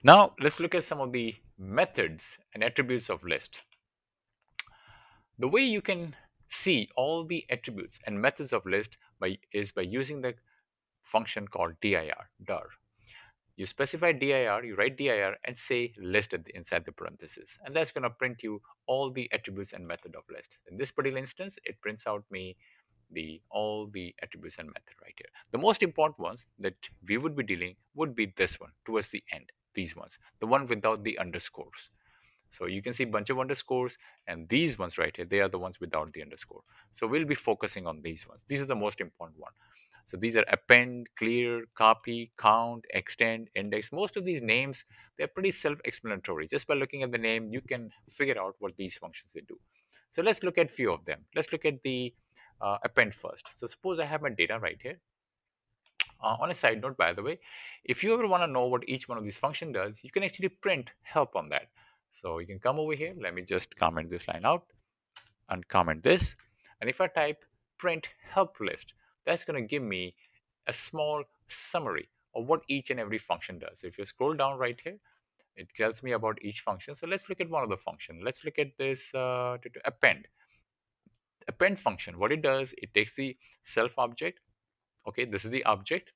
Now let's look at some of the methods and attributes of list. The way you can see all the attributes and methods of list is by using the function called dir. You specify dir, you write dir and say list inside the parentheses, and that's going to print you all the attributes and method of list. In this particular instance, it prints out me the all the attributes and method right here. The most important ones that we would be dealing would be this one towards the end, these ones, the one without the underscores. So you can see bunch of underscores, and these ones right here, they are the ones without the underscore. So we'll be focusing on these ones. These are the most important one. So these are append, clear, copy, count, extend, index. Most of these names, they're pretty self-explanatory. Just by looking at the name, you can figure out what these functions they do. So let's look at few of them. Let's look at the append first. So suppose I have my data right here. On a side note, by the way, if you ever want to know what each one of these function does, you can actually print help on that. So you can come over here. Let me just comment this line out and comment this. And if I type print help list, that's going to give me a small summary of what each and every function does. So if you scroll down right here, it tells me about each function. So let's look at one of the function. Let's look at this to append. Append function, what it does, it takes the self object. Okay, this is the object,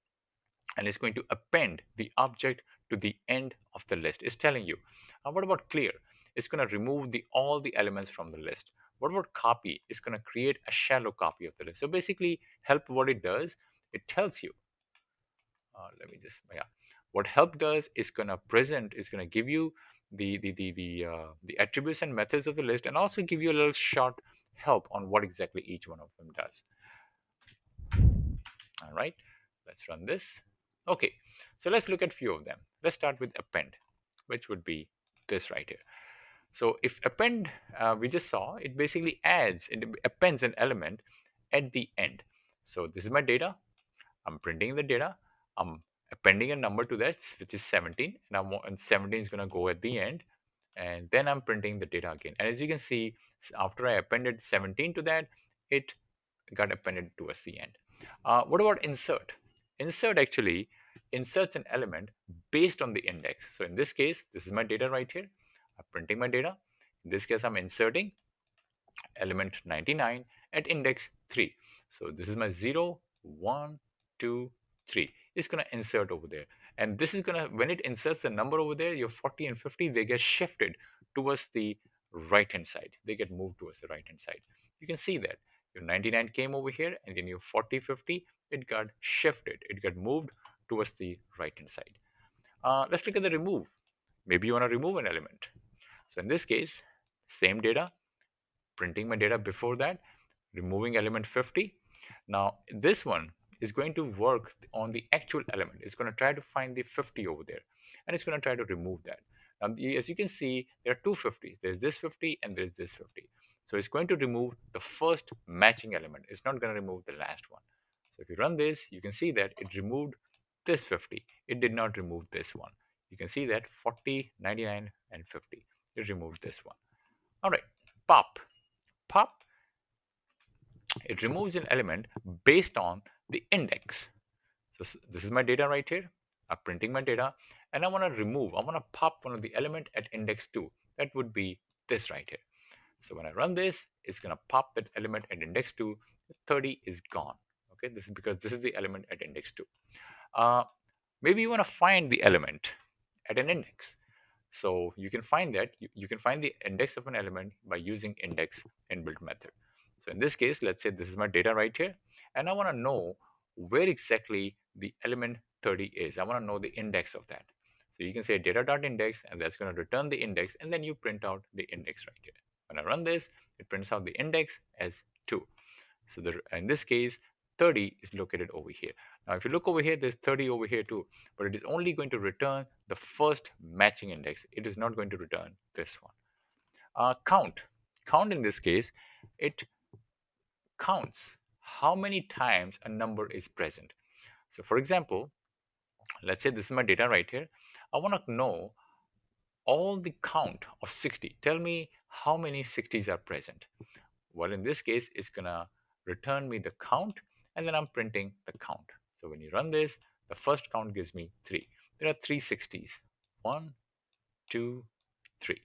and it's going to append the object to the end of the list. It's telling you. What about clear? It's going to remove all the elements from the list. What about copy? It's going to create a shallow copy of the list. So basically, help, what it does, it tells you. Let me just, yeah. What help does is going to present, is going to give you the attributes and methods of the list, and also give you a little short help on what exactly each one of them does. All right, let's run this. Okay, so let's look at few of them. Let's start with append, which would be this right here. So if append, we just saw, it basically adds, it appends an element at the end. So this is my data. I'm printing the data. I'm appending a number to that, which is 17, and 17 is going to go at the end. And then I'm printing the data again. And as you can see, after I appended 17 to that, it got appended towards the end. What about insert? Insert actually inserts an element based on the index. So in this case, this is my data right here. I'm printing my data. In this case, I'm inserting element 99 at index 3. So this is my 0, 1, 2, 3. It's going to insert over there. And this is going to, when it inserts the number over there, your 40 and 50, they get shifted towards the right hand side. They get moved towards the right hand side. You can see that your 99 came over here, and then your 40, 50, it got shifted. It got moved towards the right hand side. Let's look at the remove. Maybe you want to remove an element. So in this case, same data, printing my data before that, removing element 50. Now this one is going to work on the actual element. It's going to try to find the 50 over there, and it's going to try to remove that. Now as you can see, there are two 50s. There's this 50 and there's this 50. So it's going to remove the first matching element. It's not going to remove the last one. So if you run this, you can see that it removed this 50. It did not remove this one. You can see that 40, 99, and 50. It removed this one. All right, pop. Pop, it removes an element based on the index. So this is my data right here. I'm printing my data, and I want to remove, I want to pop one of the element at index 2. That would be this right here. So when I run this, it's going to pop that element at index 2. 30 is gone. Okay, this is because this is the element at index 2. Uh, Maybe you want to find the element at an index. So you can find that, you can find the index of an element by using index inbuilt method. So in this case, let's say this is my data right here, and I want to know where exactly the element 30 is. I want to know the index of that. So you can say data.index, and that's going to return the index, and then you print out the index right here. When I run this, it prints out the index as 2. So in this case, 30 is located over here. Now, if you look over here, there's 30 over here too, but it is only going to return the first matching index. It is not going to return this one. Count. Count in this case, it counts how many times a number is present. So for example, let's say this is my data right here. I want to know all the count of 60. Tell me how many 60s are present. Well, in this case, it's gonna return me the count, and then I'm printing the count. So when you run this, the first count gives me 3. There are 360s 1, 2, 3.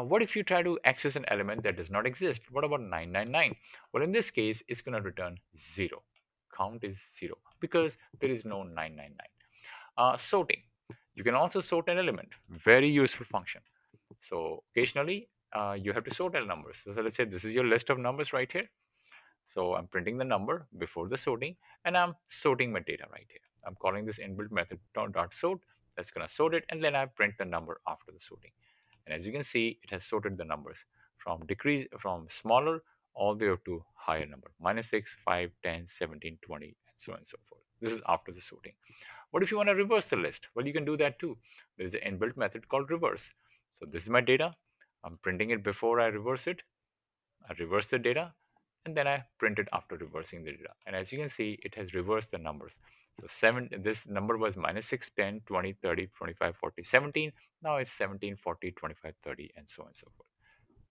What if you try to access an element that does not exist? What about 999? Well, in this case, it's going to return 0. Count is 0 because there is no 999. Sorting. You can also sort an element. Very useful function. So occasionally, you have to sort a number. So let's say this is your list of numbers right here. So I'm printing the number before the sorting, and I'm sorting my data right here. I'm calling this inbuilt method dot sort. That's going to sort it, and then I print the number after the sorting. And as you can see, it has sorted the numbers from smaller all the way up to higher number, minus 6, 5, 10, 17, 20, and so on and so forth. This is after the sorting. What if you want to reverse the list? Well, you can do that too. There is an inbuilt method called reverse. So this is my data. I'm printing it before I reverse it. I reverse the data, and then I print it after reversing the data. And as you can see, it has reversed the numbers. So this number was minus 6, 10, 20, 30, 25, 40, 17. Now it's 17, 40, 25, 30, and so on and so forth.